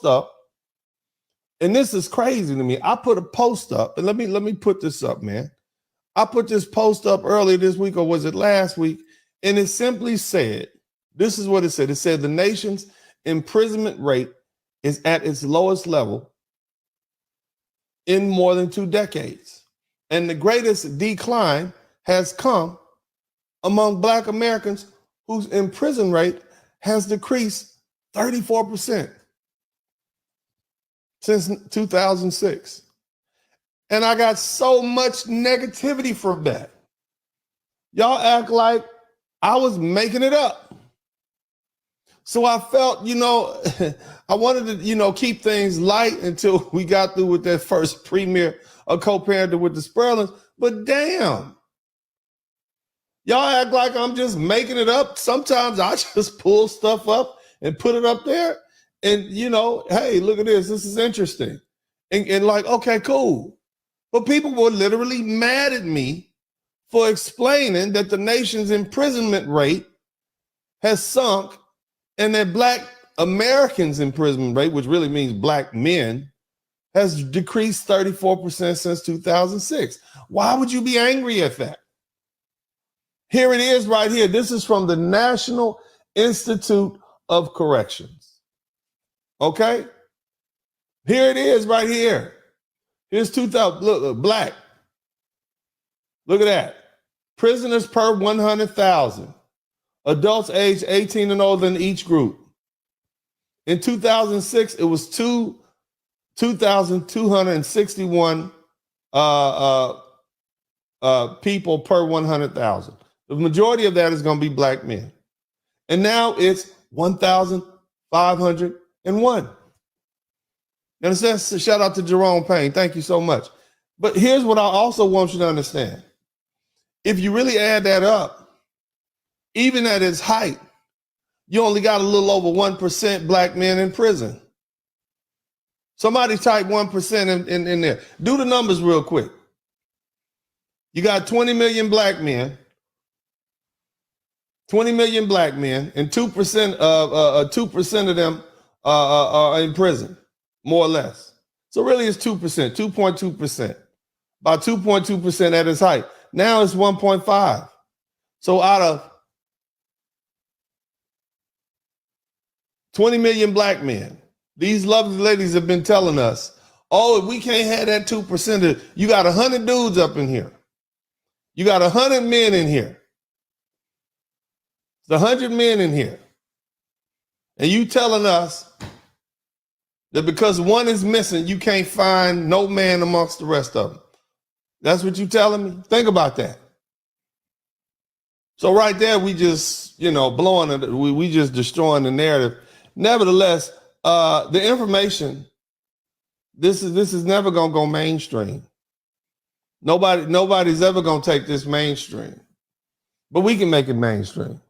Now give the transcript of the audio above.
up, and this is crazy to me. I put a post up, and let me put this up, man. I put this post up earlier this week, or was it last week? And it simply said, this is what it said. It said the nation's imprisonment rate is at its lowest level in more than 2 decades. And the greatest decline has come among Black Americans whose imprisonment rate has decreased 34% since 2006. And I got so much negativity from that. Y'all act like I was making it up. So I felt, I wanted to, keep things light until we got through with that first premiere of co-parenting with the Sperlings. But damn, y'all act like I'm just making it up. Sometimes I just pull stuff up and put it up there. And, hey, look at this. This is interesting. And like, okay, cool. But people were literally mad at me for explaining that the nation's imprisonment rate has sunk and that Black Americans' imprisonment rate, which really means Black men, has decreased 34% since 2006. Why would you be angry at that? Here it is right here. This is from the National Institute of Corrections. Okay? Here it is right here. Here's 2000. Look, Black. Look at that. Prisoners per 100,000. Adults aged 18 and older in each group. In 2006, it was 2,261 people per 100,000. The majority of that is going to be Black men. And now it's 1,501. And it says, shout out to Jerome Payne. Thank you so much. But here's what I also want you to understand. If you really add that up, even at its height, you only got a little over 1% Black men in prison. Somebody type 1% in there. Do the numbers real quick. You got 20 million Black men, 20 million Black men, and 2% of them are in prison, more or less. So really it's 2%, 2.2%. About 2.2% at its height. Now it's 1.5. So out of 20 million Black men, these lovely ladies have been telling us, oh, if we can't have that 2%, you got 100 dudes up in here. You got 100 men in here. It's 100 men in here. And you telling us that because one is missing, you can't find no man amongst the rest of them. That's what you telling me? Think about that. So right there, we just, blowing it. We just destroying the narrative. Nevertheless, the information, this is never going to go mainstream. Nobody's ever going to take this mainstream. But we can make it mainstream.